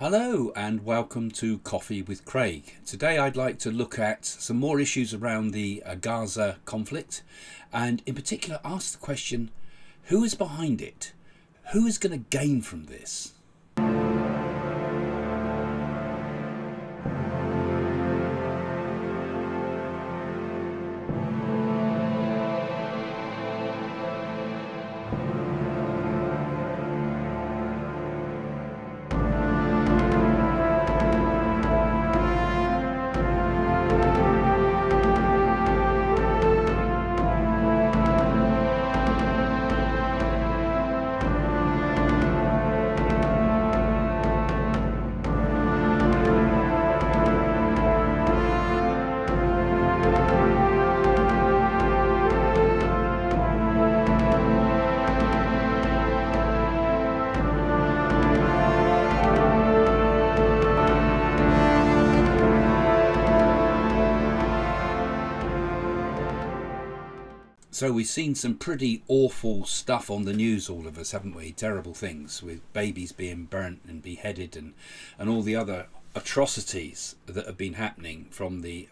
Hello and welcome to Coffee with Craig. Today I'd like to look at some more issues around the Gaza conflict and in particular ask the question, who is behind it? Who is going to gain from this? So we've seen some pretty awful stuff on the news, all of us, haven't we? Terrible things with babies being burnt and beheaded and all the other atrocities that have been happening from the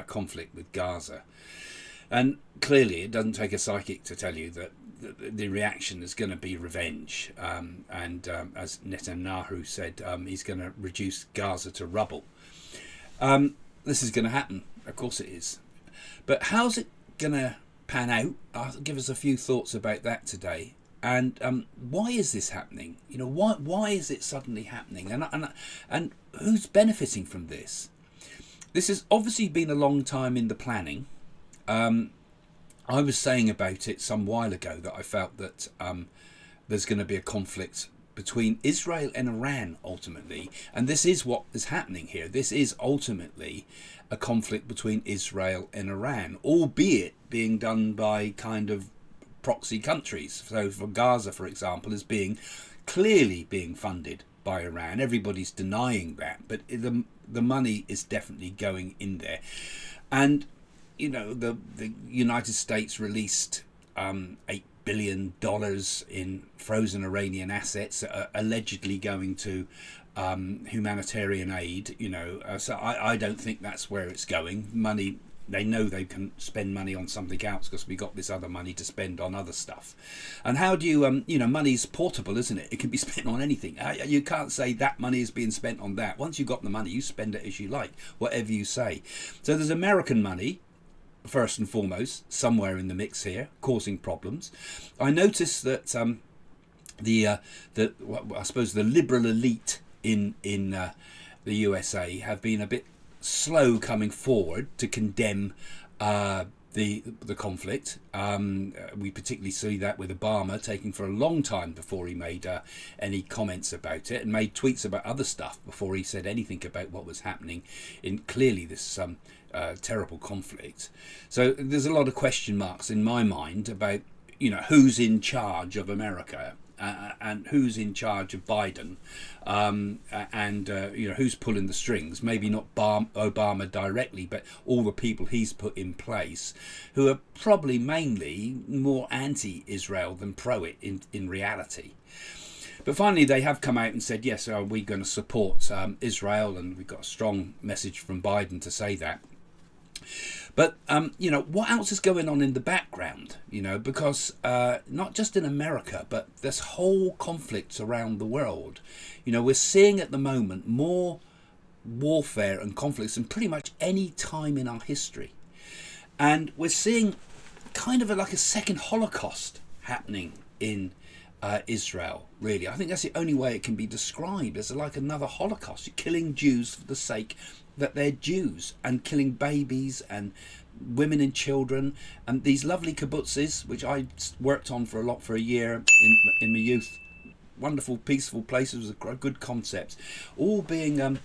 conflict with Gaza. And clearly it doesn't take a psychic to tell you that the reaction is going to be revenge. As Netanyahu said, he's going to reduce Gaza to rubble. This is going to happen. Of course it is. But how's it going to pan out? I'll give us a few thoughts about that today. And why is this happening? You know, why is it suddenly happening? And who's benefiting from this? This has obviously been a long time in the planning. I was saying about it some while ago that I felt that there's going to be a conflict between Israel and Iran ultimately, and this is what is happening here. This is ultimately a conflict between Israel and Iran, albeit being done by kind of proxy countries. So for Gaza, for example, is clearly being funded by Iran. Everybody's denying that, but the money is definitely going in there. And you know, the United States released $8 billion in frozen Iranian assets, allegedly going to humanitarian aid. You know, so I don't think that's where it's going. Money, they know they can spend money on something else because we got this other money to spend on other stuff. And how do you, money's portable, isn't it? It can be spent on anything. You can't say that money is being spent on that. Once you've got the money, you spend it as you like, whatever you say. So there's American money, first and foremost, somewhere in the mix here, causing problems. I noticed that I suppose the liberal elite in the USA have been a bit slow coming forward to condemn the conflict. We particularly see that with Obama taking for a long time before he made any comments about it, and made tweets about other stuff before he said anything about what was happening in clearly this terrible conflict. So there's a lot of question marks in my mind about, you know, who's in charge of America and who's in charge of Biden, who's pulling the strings. Maybe not Obama directly, but all the people he's put in place, who are probably mainly more anti-Israel than pro-it in reality. But finally, they have come out and said, yes, are we going to support Israel? And we've got a strong message from Biden to say that. But, what else is going on in the background? You know, because not just in America, but there's whole conflicts around the world. You know, we're seeing at the moment more warfare and conflicts than pretty much any time in our history. And we're seeing kind of like a second Holocaust happening in Israel, really. I think that's the only way it can be described, as like another Holocaust. You're killing Jews for the sake that they're Jews, and killing babies and women and children, and these lovely kibbutzes, which I worked on for a year in my youth. Wonderful, peaceful places, a good concept, all being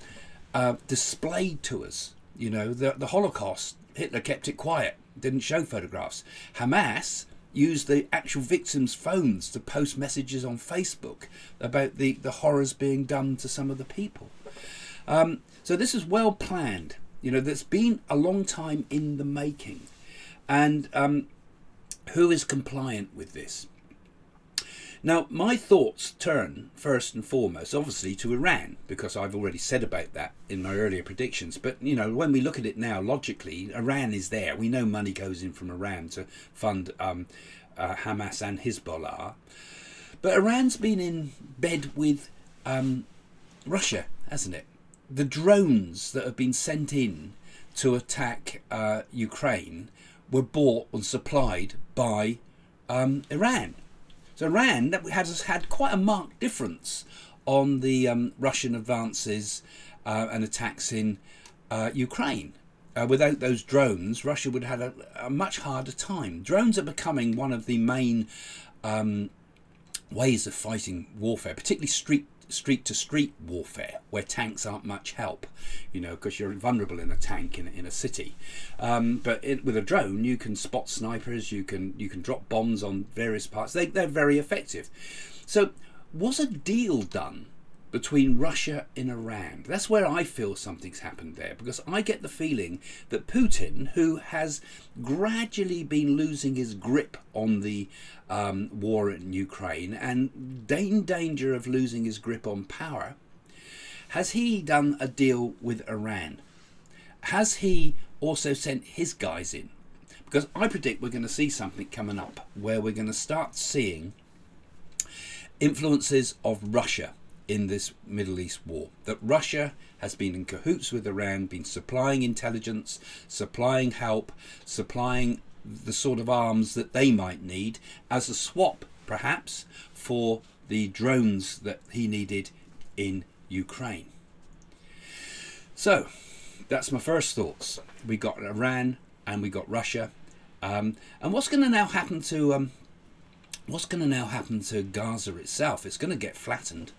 displayed to us. You know, the Holocaust, Hitler kept it quiet, didn't show photographs. Hamas used the actual victims' phones to post messages on Facebook about the horrors being done to some of the people. So this is well planned. You know, that's been a long time in the making. And who is compliant with this? Now, my thoughts turn first and foremost, obviously, to Iran, because I've already said about that in my earlier predictions. But, you know, when we look at it now, logically, Iran is there. We know money goes in from Iran to fund Hamas and Hezbollah. But Iran's been in bed with Russia, hasn't it? The drones that have been sent in to attack Ukraine were bought and supplied by Iran. So Iran has had quite a marked difference on the Russian advances and attacks in Ukraine. Without those drones, Russia would have had a much harder time. Drones are becoming one of the main ways of fighting warfare, particularly street-to-street warfare, where tanks aren't much help, you know, because you're vulnerable in a tank in a city. But with a drone, you can spot snipers, you can drop bombs on various parts. They're very effective. So was a deal done between Russia and Iran? That's where I feel something's happened there, because I get the feeling that Putin, who has gradually been losing his grip on the war in Ukraine and in danger of losing his grip on power, has he done a deal with Iran? Has he also sent his guys in? Because I predict we're going to see something coming up where we're going to start seeing influences of Russia in this Middle East war. That Russia has been in cahoots with Iran, been supplying intelligence, supplying help, supplying the sort of arms that they might need as a swap, perhaps, for the drones that he needed in Ukraine. So that's my first thoughts. We got Iran and we got Russia, and what's going to now happen to Gaza itself? It's going to get flattened.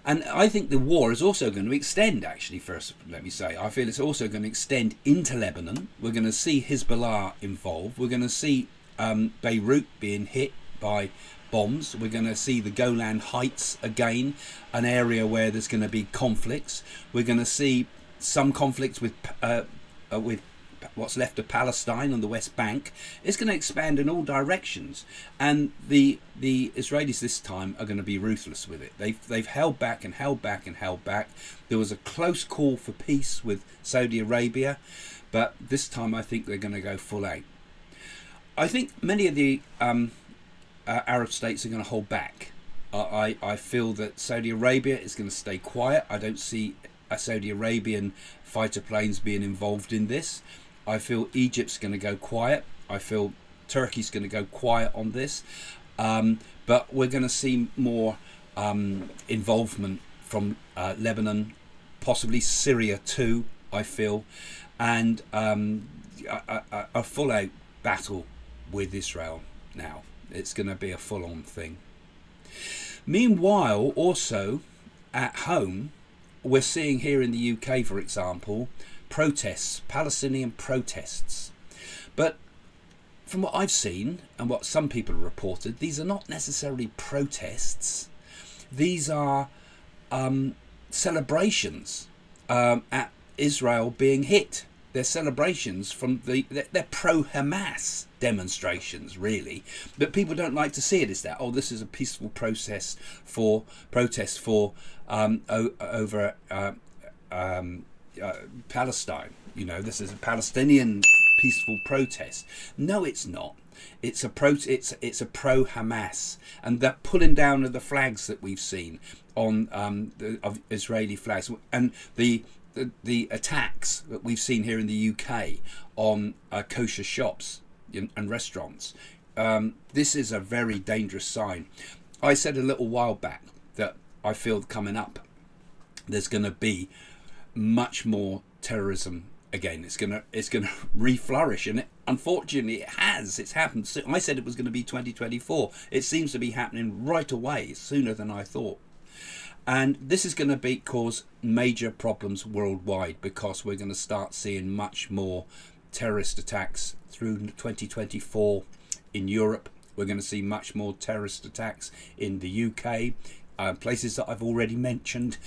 And I think the war is also going to extend, actually, first, let me say. I feel it's also going to extend into Lebanon. We're going to see Hezbollah involved. We're going to see Beirut being hit by bombs. We're going to see the Golan Heights again, an area where there's going to be conflicts. We're going to see some conflicts with what's left of Palestine on the West Bank. It's going to expand in all directions, and the Israelis this time are going to be ruthless with it. They've held back and held back and held back. There was a close call for peace with Saudi Arabia, but this time I think they're going to go full out. I think many of the Arab states are going to hold back. I feel that Saudi Arabia is going to stay quiet. I don't see a Saudi Arabian fighter planes being involved in this. I feel Egypt's going to go quiet. I feel Turkey's going to go quiet on this. But we're going to see more involvement from Lebanon, possibly Syria too, I feel, and a full-out battle with Israel now. It's going to be a full-on thing. Meanwhile, also at home, we're seeing here in the UK, for example, protests, Palestinian protests. But from what I've seen and what some people have reported, these are not necessarily protests. These are celebrations at Israel being hit. They're celebrations from they're pro-Hamas demonstrations, really. But people don't like to see it as that. Oh, this is a peaceful protest for over Palestine. You know, this is a Palestinian peaceful protest. No, it's not. It's a pro-Hamas, and that pulling down of the flags that we've seen on of Israeli flags, and the attacks that we've seen here in the UK on kosher shops and restaurants. This is a very dangerous sign. I said a little while back that I feel coming up there's going to be much more terrorism again. It's going to re-flourish, and unfortunately it has. It's happened. I said it was going to be 2024. It seems to be happening right away, sooner than I thought. And this is going to cause major problems worldwide, because we're going to start seeing much more terrorist attacks through 2024 in Europe. We're going to see much more terrorist attacks in the UK, places that I've already mentioned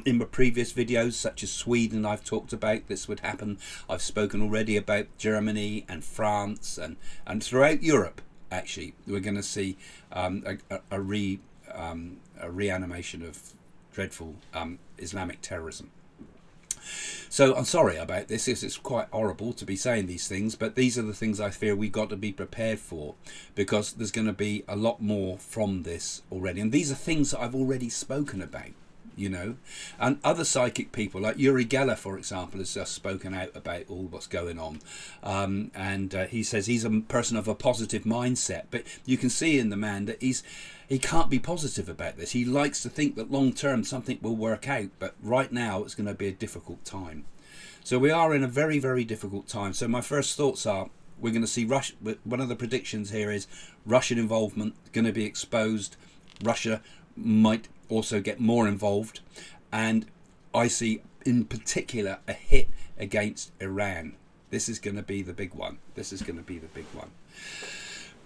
in my previous videos, such as Sweden. I've talked about this would happen. I've spoken already about Germany and France and throughout Europe. actually. We're going to see a reanimation of dreadful Islamic terrorism. So I'm sorry about this. It's quite horrible to be saying these things, but these are the things I fear we've got to be prepared for, because there's going to be a lot more from this already. And these are things that I've already spoken about, you know. And other psychic people, like Uri Geller, for example, has just spoken out about all what's going on. And he says he's a person of a positive mindset, but you can see in the man that he can't be positive about this. He likes to think that long term something will work out, but right now it's going to be a difficult time. So we are in a very, very difficult time. So my first thoughts are, we're going to see one of the predictions here is Russian involvement going to be exposed. Russia might also get more involved, and I see in particular a hit against Iran. This is going to be the big one.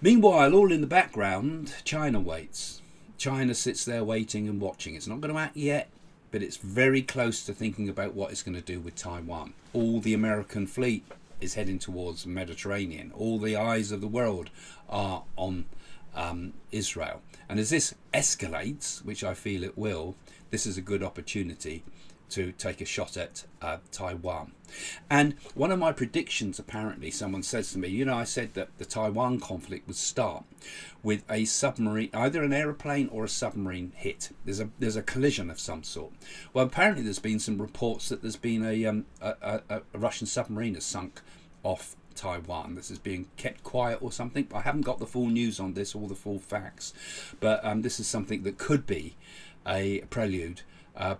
Meanwhile, all in the background, China waits. China sits there waiting and watching. It's not going to act yet, but it's very close to thinking about what it's going to do with Taiwan. All the American fleet is heading towards the Mediterranean. All the eyes of the world are on Israel. And as this escalates, which I feel it will, this is a good opportunity to take a shot at Taiwan. And one of my predictions, apparently, someone says to me, you know, I said that the Taiwan conflict would start with a submarine, either an aeroplane or a submarine hit. There's a collision of some sort. Well, apparently there's been some reports that there's been a Russian submarine has sunk off Taiwan. This is being kept quiet or something. I haven't got the full news on this, all the full facts, but this is something that could be a prelude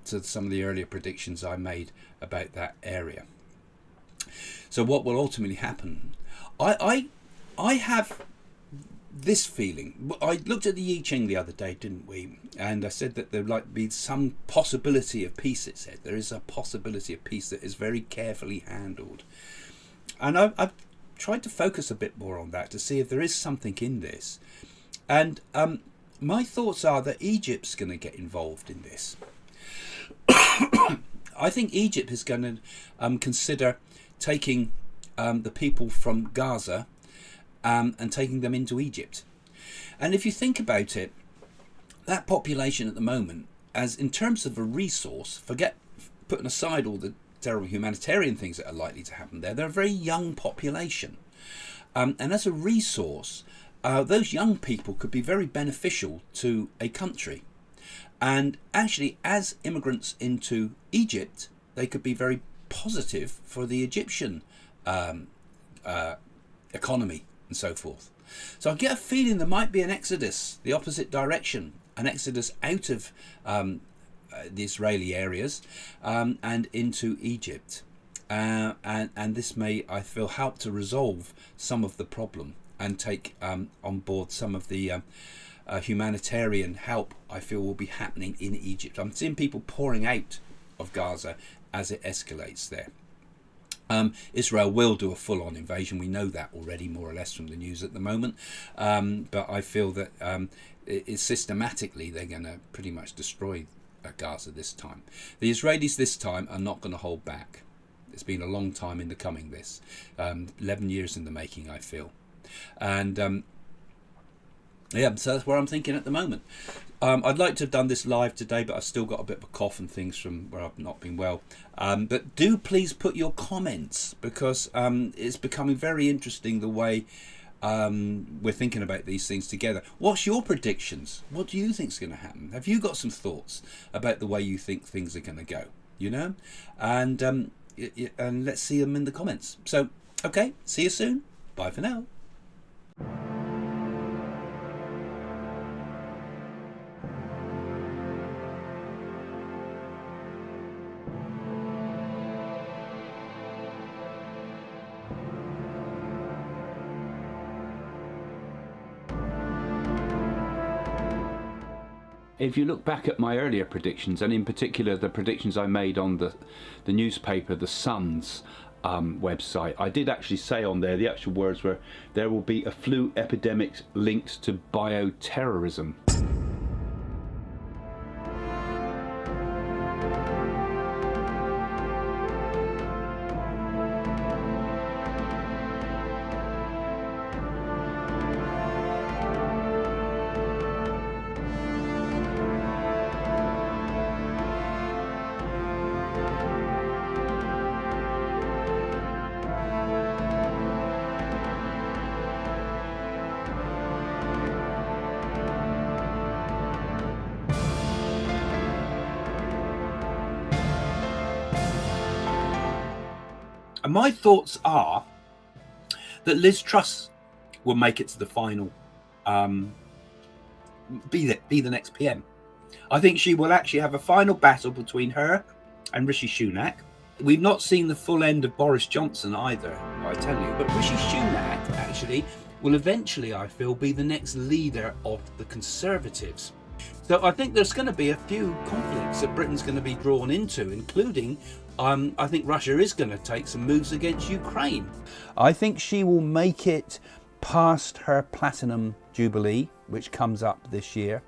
to some of the earlier predictions I made about that area. So what will ultimately happen? I have this feeling. I looked at the I Ching the other day, didn't we? And I said that there might be some possibility of peace. It said there is a possibility of peace that is very carefully handled. And I've tried to focus a bit more on that to see if there is something in this. And my thoughts are that Egypt's going to get involved in this. I think Egypt is going to consider taking the people from Gaza and taking them into Egypt. And if you think about it, that population at the moment, as in terms of a resource, forget putting aside all the terrible humanitarian things that are likely to happen there, they're a very young population. And as a resource, those young people could be very beneficial to a country. And actually, as immigrants into Egypt, they could be very positive for the Egyptian economy and so forth. So I get a feeling there might be an exodus, the opposite direction, an exodus out of the Israeli areas and into Egypt. And this may, I feel, help to resolve some of the problem and take on board some of the humanitarian help I feel will be happening in Egypt. I'm seeing people pouring out of Gaza as it escalates there. Israel will do a full-on invasion. We know that already, more or less, from the news at the moment. But I feel that systematically they're going to pretty much destroy Gaza this time. The Israelis this time are not going to hold back. It's been a long time in the coming, this. 11 years in the making, I feel. And yeah, so that's where I'm thinking at the moment. I'd like to have done this live today, but I've still got a bit of a cough and things from where I've not been well. But do please put your comments, because it's becoming very interesting the way we're thinking about these things together. What's your predictions? What do you think's going to happen? Have you got some thoughts about the way you think things are going to go? You know, and let's see them in the comments. So, okay, see you soon. Bye for now. If you look back at my earlier predictions, and in particular the predictions I made on the newspaper, the Sun's website, I did actually say on there, the actual words were, there will be a flu epidemic linked to bioterrorism. And my thoughts are that Liz Truss will make it to the final, be the next PM. I think she will actually have a final battle between her and Rishi Sunak. We've not seen the full end of Boris Johnson either, I tell you. But Rishi Sunak actually will eventually, I feel, be the next leader of the Conservatives. So I think there's going to be a few conflicts that Britain's going to be drawn into, including I think Russia is going to take some moves against Ukraine. I think she will make it past her platinum jubilee, which comes up this year.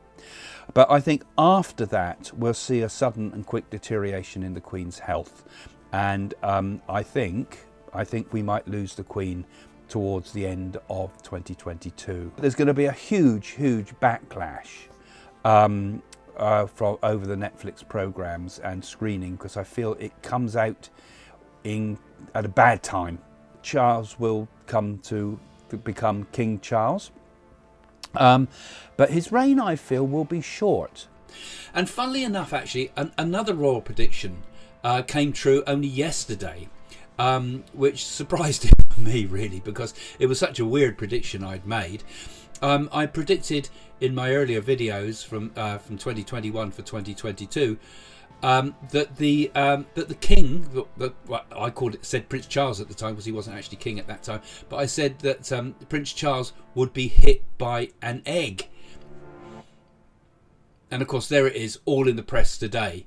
But I think after that, we'll see a sudden and quick deterioration in the Queen's health. And I think we might lose the Queen towards the end of 2022. There's going to be a huge backlash from over the Netflix programs and screening, because I feel it comes out at a bad time. Charles will come to become King Charles, but his reign, I feel, will be short. And funnily enough, actually, another royal prediction came true only yesterday, which surprised me really, because it was such a weird prediction I'd made. I predicted in my earlier videos from 2021 for 2022 that the king, I said Prince Charles at the time because he wasn't actually king at that time, but I said that Prince Charles would be hit by an egg. And of course, there it is, all in the press today.